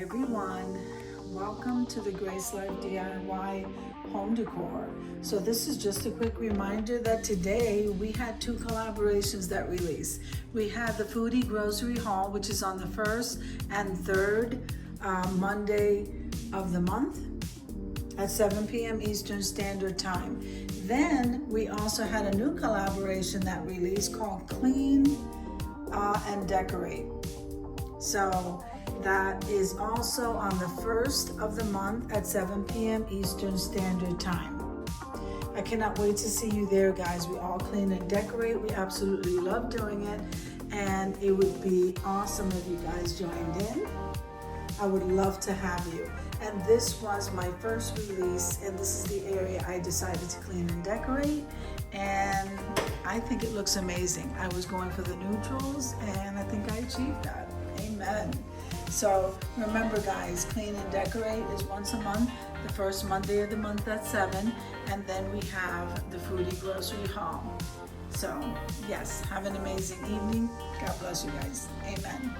everyone, welcome to the Grace Life DIY home decor. So this is just a quick reminder that today we had two collaborations that released. We had the Foodie Grocery Haul, which is on the first and third Monday of the month at 7 p.m. Eastern Standard Time. Then we also had a new collaboration that released called Clean and Decorate. So that is also on the first of the month at 7 p.m. Eastern Standard Time. I cannot wait to see you there, guys. We all clean and decorate. We absolutely love doing it, and it would be awesome if you guys joined in. I would love to have you. And this was my first release, and this is the area I decided to clean and decorate, and I think it looks amazing. I was going for the neutrals, and I think I achieved that. Amen. So remember, guys, clean and decorate is once a month, the first Monday of the month at 7, and then we have the Foodie Grocery Haul. So yes, have an amazing evening. God bless you guys. Amen.